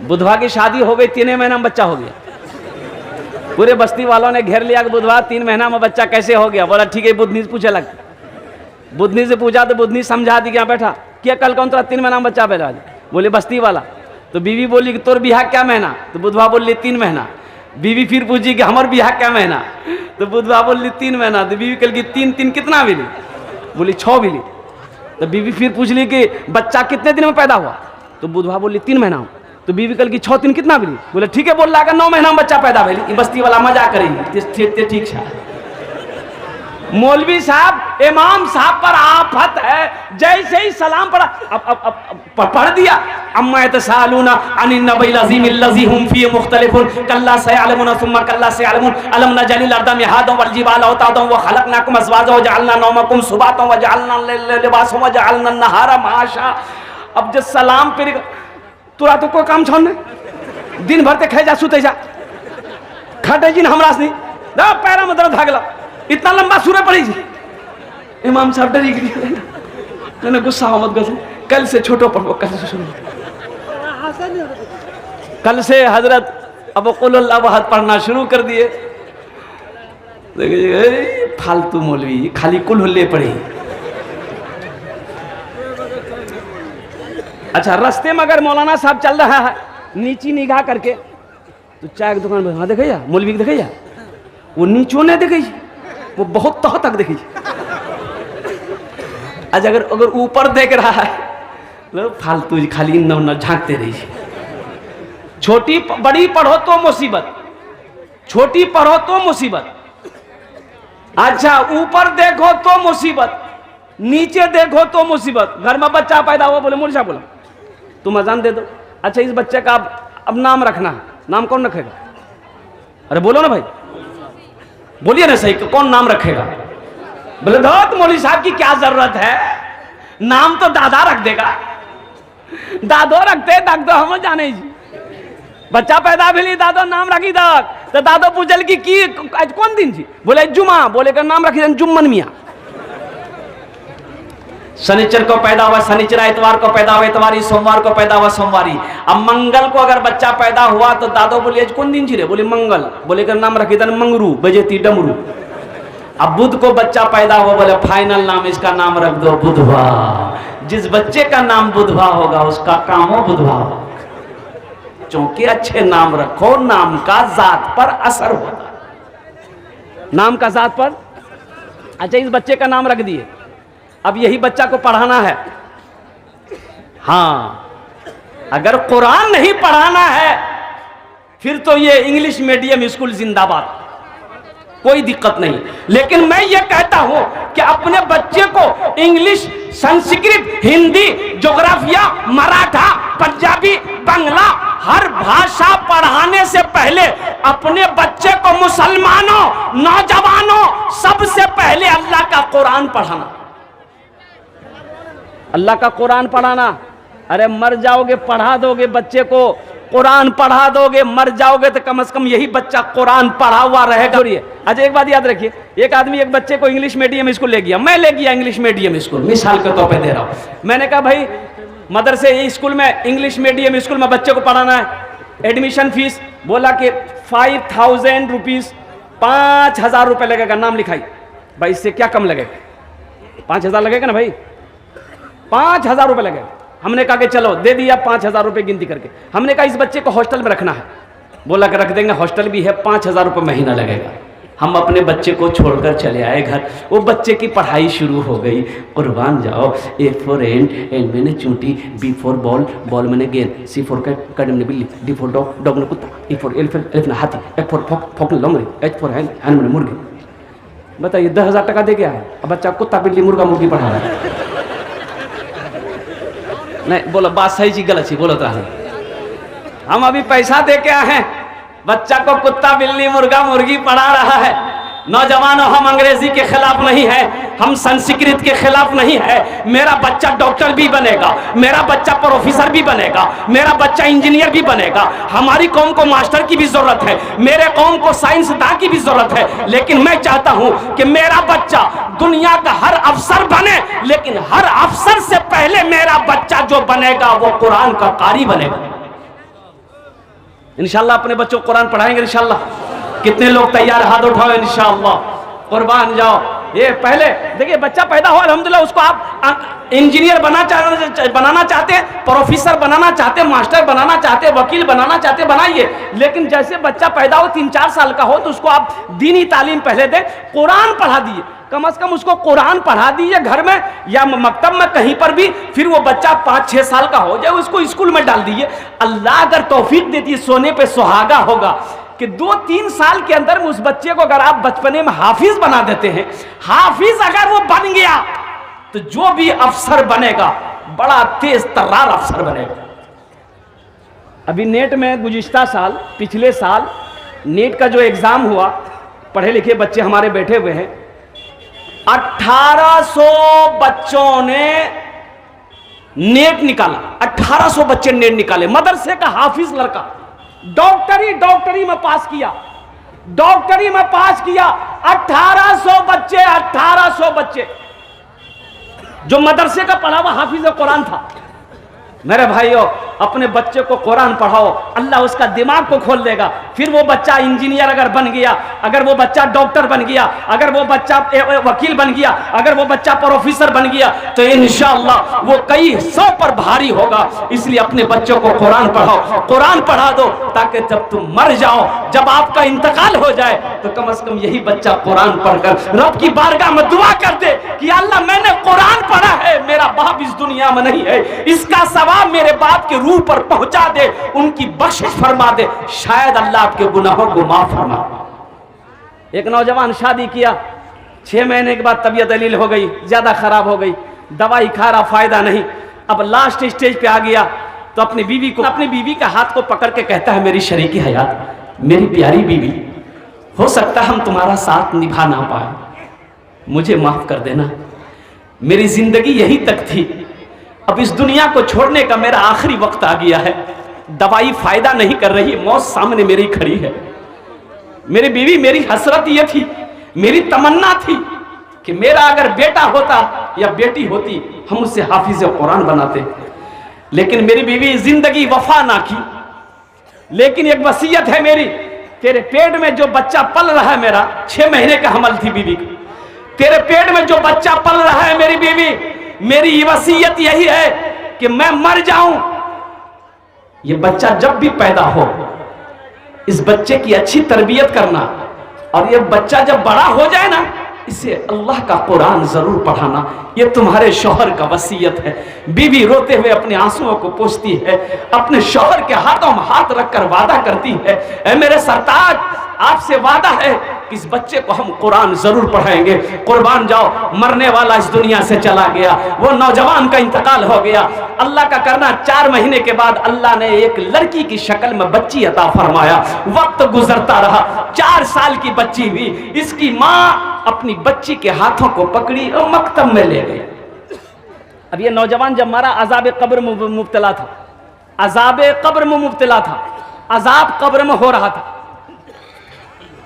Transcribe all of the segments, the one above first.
बुधवा की शादी हो गई, 3 महीना में बच्चा हो गया। पूरे बस्ती वालों ने घेर लिया कि बुधवा 3 महीना में बच्चा कैसे हो गया। बोला ठीक है, बुधनी से पूछे लग। बुधनी से पूछा तो बुधनी समझा दी, क्या बैठा क्या कल कौन तेरा 3 महीना में बच्चा पैदा। बोले बस्ती वाला। तो बीवी बोली कि तोर बिहार क्या महीना। तो बुधवा बोली 3 महीना। बीवी फिर पूछी कि हमार बिहार क्या महीना। तो बुधवा बोली 3 महीना। तो बीवी कल की 3 कितना मिली। बोली 6 मिली। तो बीवी फिर पूछ ली कि बच्चा कितने दिन में पैदा हुआ। तो बुधवा बोली 3 महीना। तो बीवी कल की 6 दिन कितना मिली। बोले ठीक है, बोल रहा है 9 महीना में बच्चा पैदा भेली। बस्ती वाला मजा करेगी। ठीक है मौलवी साहब, इमाम साहब पर आफत है। जैसे ही सलाम पढ़ा अब पढ़ दिया, अम्मा यतसालूना अनिन नबइल अज़ीम अल्लज़ी हुम फीहि मुख्तलिफून कल्ला सयअलमून सुम्मा कल्ला सयअलमून अलम नजलिल अर्द मिहादन वल जिबाल औतादन व खलक़नाकुम अज़वाजन व जअलना नौमकुम सुबातन व जअलना लिबासन व जअलना नहारा माशा। अब जब सलाम फिर तोरा तो कोई काम छोड़ने, दिन भर ते खाई जा सुते जा खटे जिन हमरा से दा पैरा में दर्द भागला। इतना लंबा सूर्य पड़ी जी। इमाम साहब डरी गए, मैंने गुस्सा मत गो, कल से छोटो पढ़ो, कल से शुरू, कल से हजरत अब कुल अल्लाह अहद पढ़ना शुरू कर दिए। देखिए फालतू मौलवी खाली कुल हुल्ले पढ़े। अच्छा रास्ते में अगर मौलाना साहब चल रहा है नीची निगाह करके, तो चाय की दुकान में हाँ देखिए मौलवी देखिए, वो नीचों ने देखिए, वो बहुत तह तक देखिए। आज अगर ऊपर देख रहा है फालतू खाली न झांकते रहिए। छोटी बड़ी पढ़ो तो मुसीबत, छोटी पढ़ो तो मुसीबत। अच्छा ऊपर देखो तो मुसीबत, नीचे देखो तो मुसीबत। घर में बच्चा पैदा हुआ, बोले मौलवी साहब बोला तुम अजान दे दो। अच्छा इस बच्चे का अब नाम रखना है, नाम कौन रखेगा। अरे बोलो ना भाई, बोलिए ना सही, कौन नाम रखेगा। बोले तो मौलवी साहब की क्या जरूरत है, नाम तो दादा रख देगा। दादो रखते दादो हम जाने जी। बच्चा पैदा भेली दादो नाम रखी दक। तो दादो पूछल की आज कौन दिन जी। बोले जुमा। बोले का नाम रखी जुम्मन मियाँ। शनिचर को पैदा हुआ शनिचर, इतवार को पैदा हुआ इतवारी, सोमवार को पैदा हुआ सोमवारी। अब मंगल को अगर बच्चा पैदा हुआ तो दादो बोले आज कौन दिन जी रे। बोले मंगल। बोले का नाम रखी दन मंगरू बजेती डमरू। अब बुध को बच्चा पैदा हुआ, बोले फाइनल नाम इसका नाम रख दो बुधवा। जिस बच्चे का नाम बुधवा होगा उसका काम हो बुधवा हो। चूंकि अच्छे नाम रखो, नाम का जात पर असर होता, नाम का जात पर। अच्छा इस बच्चे का नाम रख दिए, अब यही बच्चा को पढ़ाना है। हाँ अगर कुरान नहीं पढ़ाना है फिर तो ये इंग्लिश मीडियम स्कूल जिंदाबाद, कोई दिक्कत नहीं। लेकिन मैं ये कहता हूं कि अपने बच्चे को इंग्लिश, संस्कृत, हिंदी, ज्योग्राफिया, मराठा, पंजाबी, बांग्ला हर भाषा पढ़ाने से पहले अपने बच्चे को मुसलमानों, नौजवानों सबसे पहले अल्लाह का कुरान पढ़ाना, अल्लाह का कुरान पढ़ाना। अरे मर जाओगे पढ़ा दोगे बच्चे को, कुरान पढ़ा दोगे, मर जाओगे तो कम से कम यही बच्चा कुरान पढ़ा हुआ रहेगा। अच्छा एक बात याद रखिए, एक आदमी एक बच्चे को इंग्लिश मीडियम स्कूल ले गया, मैं ले गया इंग्लिश मीडियम स्कूल, मिसाल के तौर पे दे रहा हूं। मैंने कहा भाई मदरसे स्कूल में, इंग्लिश मीडियम स्कूल में बच्चे को पढ़ाना है, एडमिशन फीस बोला कि 5000 रुपीज, 5000 रुपये लगेगा, नाम लिखाई। भाई इससे क्या कम लगेगा, 5000 लगेगा ना भाई, 5000 रुपये लगेगा। हमने कहा कि चलो दे दिया 5000 रुपये गिनती करके। हमने कहा इस बच्चे को हॉस्टल में रखना है, बोला कि रख देंगे, हॉस्टल भी है, 5000 रुपये महीना लगेगा। हम अपने बच्चे को छोड़कर चले आए घर, वो बच्चे की पढ़ाई शुरू हो गई। कुर्बान जाओ, A फॉर एंड मैंने चूंटी, B फॉर बॉल, बॉल मैंने गेंद, C फॉर कैट मैंने बिल्ली, D फॉर डॉग, डॉग ने कुत्ता, E फॉर एलिफेंट ने हाथी, F फॉर फॉक ने लोमड़ी, H फॉर हैंड मैंने मुर्गी। बताइए 10,000 टका दे के आए, अब बच्चा कुत्ता बिल्ली मुर्गा मुर्गी पढ़ा रहा है। नहीं बोलो बात सही चीज गलत चीज बोलो तो हम अभी पैसा दे के आए हैं, बच्चा को कुत्ता बिल्ली मुर्गा मुर्गी पढ़ा रहा है। नौजवानों हम अंग्रेजी के खिलाफ नहीं है, हम संस्कृत के खिलाफ नहीं है। मेरा बच्चा डॉक्टर भी बनेगा, मेरा बच्चा प्रोफेसर भी बनेगा, मेरा बच्चा इंजीनियर भी बनेगा। हमारी कौम को मास्टर की भी जरूरत है, मेरे कौम को साइंसदान की भी जरूरत है। लेकिन मैं चाहता हूं कि मेरा बच्चा दुनिया का हर अफसर बने, लेकिन हर अफसर से पहले मेरा बच्चा जो बनेगा वो कुरान का कारी बनेगा। इंशाल्लाह अपने बच्चों को कुरान पढ़ाएंगे इंशाल्लाह। कितने लोग तैयार, हाथ उठाओ इंशाल्लाह, कुर्बान जाओ। ये पहले देखिए बच्चा पैदा हो अल्हम्दुलिल्लाह, उसको आप इंजीनियर बनाना चाहते हैं, प्रोफेसर बनाना चाहते हैं, मास्टर बनाना चाहते हैं, वकील बनाना चाहते हैं, बनाइए। लेकिन जैसे बच्चा पैदा हो 3-4 साल का हो तो उसको आप दीनी तालीम पहले दें, कुरान पढ़ा दिए, कम से कम उसको कुरान पढ़ा दीजिए घर में या मकतब में कहीं पर भी। फिर वो बच्चा 5-6 साल का हो जाए उसको स्कूल में डाल दीजिए। अल्लाह अगर तौफीक देती है, सोने पे सुहागा होगा कि 2-3 साल के अंदर में उस बच्चे को अगर आप बचपने में हाफिज बना देते हैं, हाफिज अगर वो बन गया तो जो भी अफसर बनेगा बड़ा तेज तर्रार अफसर बनेगा। अभी नेट में गुज़िश्ता साल, पिछले साल नेट का जो एग्जाम हुआ, पढ़े लिखे बच्चे हमारे बैठे हुए हैं, 1800 बच्चों ने नेट निकाला। 1800 बच्चे नेट निकाले, मदरसे का हाफिज लड़का, डॉक्टरी में पास किया, डॉक्टरी में पास किया। 1800 बच्चे, 1800 बच्चे जो मदरसे का पढ़ा हुआ हाफिज कुरान था। मेरे भाइयों, अपने बच्चे को कुरान पढ़ाओ, अल्लाह उसका दिमाग को खोल देगा। फिर वो बच्चा इंजीनियर अगर बन गया, अगर वो बच्चा डॉक्टर बन गया, अगर वो बच्चा वकील बन गया, अगर वो बच्चा प्रोफेसर बन गया, तो इंशाअल्लाह वो कई 100 पर भारी होगा। इसलिए अपने बच्चों को कुरान पढ़ाओ, कुरान पढ़ा दो, ताकि जब तुम मर जाओ, जब आपका इंतकाल हो जाए, तो कम से कम यही बच्चा कुरान पढ़कर रब की बारगाह में दुआ कर दे कि अल्लाह मैंने कुरान पढ़ा है, मेरा बाप इस दुनिया में नहीं है, इसका सवाब मेरे बाप के रूह पर पहुंचा दे, उनकी बख्शिश फरमा दे, शायद अल्लाह आपके गुनाहों को माफ फरमा। एक नौजवान शादी किया, 6 महीने के बाद तबीयत दलील हो गई, ज्यादा खराब हो गई, दवाई खा रहा, फायदा नहीं। अब लास्ट स्टेज पे आ गया तो अपनी बीवी के हाथ को पकड़ के कहता है, मेरी शरीकी हयात, मेरी प्यारी बीवी, हो सकता है हम तुम्हारा साथ निभा ना पाए, मुझे माफ कर देना, मेरी जिंदगी यही तक थी, अब इस दुनिया को छोड़ने का मेरा आखिरी वक्त आ गया है, दवाई फायदा नहीं कर रही, मौत सामने मेरी खड़ी है। मेरी बीवी, मेरी हसरत ये थी, मेरी तमन्ना थी कि मेरा अगर बेटा होता या बेटी होती, हम उससे हाफिज कुरान बनाते, लेकिन मेरी बीवी जिंदगी वफा ना की। लेकिन एक वसीयत है मेरी, तेरे पेट में जो बच्चा पल रहा है, मेरा 6 महीने का हमल थी बीवी का, तेरे पेट में जो बच्चा पल रहा है मेरी बीवी, मेरी वसीयत यही है कि मैं मर जाऊं, ये बच्चा जब भी पैदा हो, इस बच्चे की अच्छी तरबियत करना, और ये बच्चा जब बड़ा हो जाए ना, इसे अल्लाह का कुरान जरूर पढ़ाना, ये तुम्हारे शौहर का वसीयत है। बीवी रोते हुए अपने आंसुओं को पोंछती है, अपने शौहर के हाथों में हाथ रखकर वादा करती है, ऐ मेरे सरताज, आपसे वादा है कि इस बच्चे को हम कुरान जरूर पढ़ाएंगे। कुर्बान जाओ, मरने वाला इस दुनिया से चला गया, वो नौजवान का इंतकाल हो गया। अल्लाह का करना, 4 महीने के बाद अल्लाह ने एक लड़की की शक्ल में बच्ची अता फरमाया। वक्त गुजरता रहा, 4 साल की बच्ची हुई, इसकी माँ अपनी बच्ची के हाथों को पकड़ी और मकतब में ले गई। अब ये नौजवान जब मारा, अजाब कब्र में मुब्तला था, अजाब कब्र में मुब्तला था, अजाब कब्र में हो रहा था।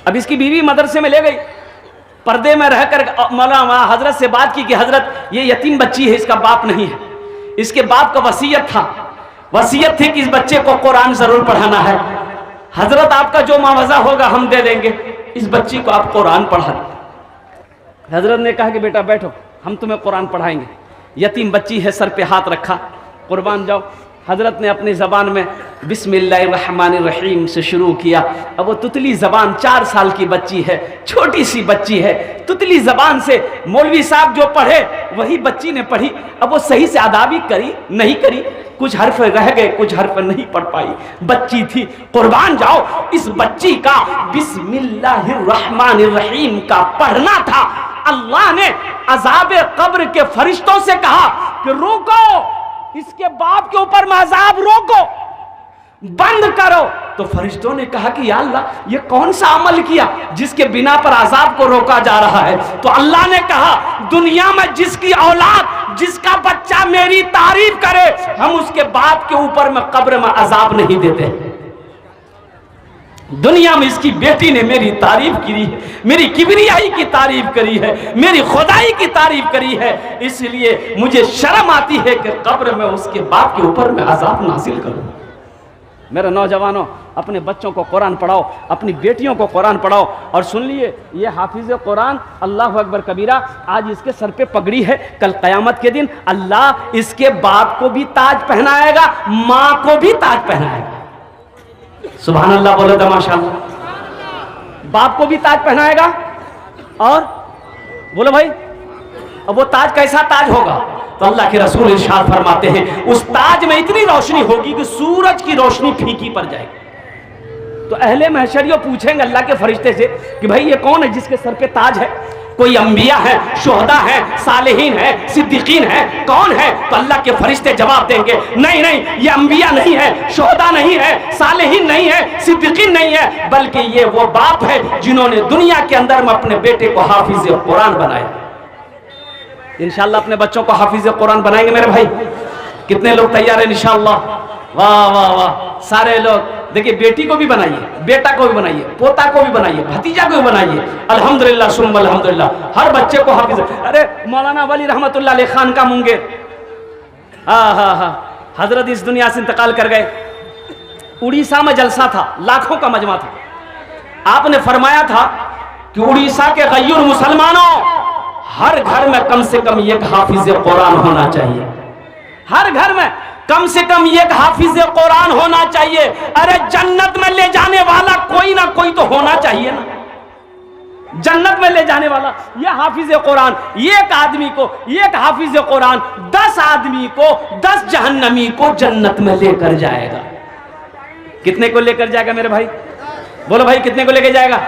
अब इसकी बीवी मदरसे में ले गई, पर्दे में रहकर मौलाना हजरत से बात की कि हजरत ये यतीम बच्ची है, इसका बाप नहीं है, इसके बाप का वसीयत थी कि इस बच्चे को कुरान जरूर पढ़ाना है, हजरत आपका जो मुआवजा होगा हम दे देंगे, इस बच्ची को आप कुरान पढ़ा दें। हजरत ने कहा कि बेटा बैठो, हम तुम्हें कुरान पढ़ाएंगे। यतीम बच्ची है, सर पे हाथ रखा, कुर्बान जाओ। हजरत ने अपनी ज़बान में बिस्मिल्लाहिर्रहमानिर्रहीम से शुरू किया। अब वो तुतली ज़बान, 4 साल की बच्ची है, छोटी सी बच्ची है, तुतली ज़बान से मौलवी साहब जो पढ़े वही बच्ची ने पढ़ी। अब वो सही से अदा भी करी नहीं करी, कुछ हर्फ रह गए, कुछ हर्फ नहीं पढ़ पाई, बच्ची थी। कुर्बान जाओ, इस बच्ची का बिस्मिल्लाहिर्रहमानिर्रहीम का पढ़ना था। अल्लाह ने अज़ाब कब्र के फरिश्तों से कहा कि रोको, इसके बाप के ऊपर में अज़ाब रोको, बंद करो। तो फरिश्तों ने कहा कि या अल्लाह, ये कौन सा अमल किया जिसके बिना पर अज़ाब को रोका जा रहा है? तो अल्लाह ने कहा, दुनिया में जिसकी औलाद, जिसका बच्चा मेरी तारीफ करे, हम उसके बाप के ऊपर में कब्र में अज़ाब नहीं देते। दुनिया में इसकी बेटी ने मेरी तारीफ की है, मेरी किबरियाई की तारीफ करी है, मेरी खुदाई की तारीफ करी है, इसलिए मुझे शर्म आती है कि कब्र में उसके बाप के ऊपर मैं अज़ाब नाजिल करूं। मेरे नौजवानों, अपने बच्चों को कुरान पढ़ाओ, अपनी बेटियों को कुरान पढ़ाओ। और सुन लिए, ये हाफिज कुरान, अल्लाह अकबर कबीरा, आज इसके सर पे पगड़ी है, कल क़यामत के दिन अल्लाह इसके बाप को भी ताज पहनाएगा, माँ को भी ताज पहनाएगा। सुभान अल्लाह बोलो तो माशाअल्लाह। बाप को भी ताज पहनाएगा, और बोलो भाई, अब वो ताज कैसा ताज होगा? तो अल्लाह के रसूल इरशाद फरमाते हैं, उस ताज में इतनी रोशनी होगी कि सूरज की रोशनी फीकी पड़ जाएगी। तो अहले महशरियों पूछेंगे अल्लाह के फरिश्ते से कि भाई ये कौन है जिसके सर पे ताज है? कोई अंबिया है, शुहदा है, सालेहीन है, सिद्दीकीन है, कौन है? तो अल्लाह के फरिश्ते जवाब देंगे, नहीं नहीं, ये अंबिया नहीं है, शुहदा नहीं है, सालेहीन नहीं है, सिद्दीकीन नहीं है, बल्कि ये वो बाप है जिन्होंने दुनिया के अंदर में अपने बेटे को हाफिज कुरान बनाया। इंशाअल्लाह अपने बच्चों को हाफिज कुरान बनाएंगे मेरे भाई। कितने लोग तैयार हैं इंशाअल्लाह? वाह वाह वाह, सारे लोग। देखिए, बेटी को भी बनाइए, बेटा को भी बनाइए, पोता को भी बनाइए, भतीजा को भी बनाइए। अल्हम्दुलिल्लाह सुम्मा अल्हम्दुलिल्लाह, हर बच्चे को हाफिज। अरे मौलाना वली रहमतुल्लाह अलैह खान का मुंगेर, हजरत इस दुनिया से इंतकाल कर गए। उड़ीसा में जलसा था, लाखों का मजमा था। आपने फरमाया था कि उड़ीसा के गय्यूर मुसलमानों, हर घर में कम से कम एक हाफिज कुरान होना चाहिए। हर घर में कम से कम एक हाफिज कुरान होना चाहिए। अरे जन्नत में ले जाने वाला कोई ना कोई तो होना चाहिए ना, जन्नत में ले जाने वाला। ये हाफिज कुरान, एक आदमी को, एक हाफिज कुरान 10 आदमी को, 10 जहन्नमी को जन्नत में लेकर जाएगा। कितने को लेकर जाएगा मेरे भाई? बोलो भाई, कितने को लेकर जाएगा?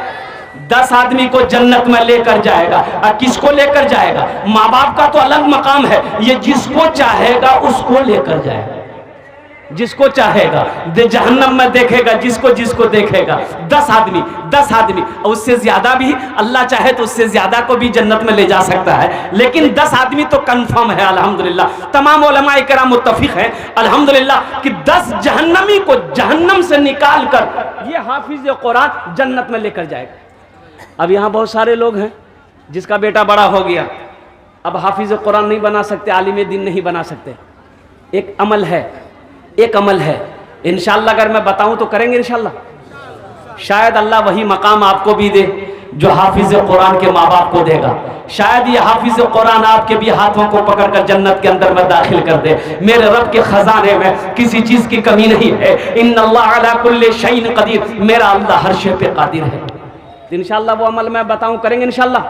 10 आदमी को जन्नत में लेकर जाएगा। और किसको लेकर जाएगा? माँ बाप का तो अलग मकाम है, ये जिसको चाहेगा उसको लेकर जाएगा। जिसको चाहेगा जहन्नम में देखेगा, जिसको जिसको देखेगा। 10 आदमी, 10 आदमी, और उससे ज्यादा भी अल्लाह चाहे तो उससे ज्यादा को भी जन्नत में ले जा सकता है, लेकिन 10 आदमी तो कंफर्म है। अल्हम्दुलिल्लाह तमाम उलमाए किराम मुत्तफिक हैं अल्हम्दुलिल्लाह कि 10 जहन्नमी को जहन्नम से निकाल कर ये हाफिज कुरान जन्नत में लेकर जाएगा। अब यहाँ बहुत सारे लोग हैं जिसका बेटा बड़ा हो गया, अब हाफिज कुरान नहीं बना सकते, आलिम दीन नहीं बना सकते। एक अमल है, एक अमल है, इंशाअल्लाह अगर मैं बताऊं तो करेंगे इंशाअल्लाह। शायद अल्लाह वही मकाम आपको भी दे जो हाफिज कुरान के माँ बाप को देगा। शायद ये हाफिज कुरान आपके भी हाथों को पकड़कर जन्नत के अंदर में दाखिल कर दे। मेरे रब के खजाने में किसी चीज की कमी नहीं है। इन्नल्लाह अला कुल्ली शैइन कदीर, मेरा अल्लाह हर शे पे कादिर है। इंशाअल्लाह वो अमल मैं बताऊं, करेंगे इंशाअल्लाह।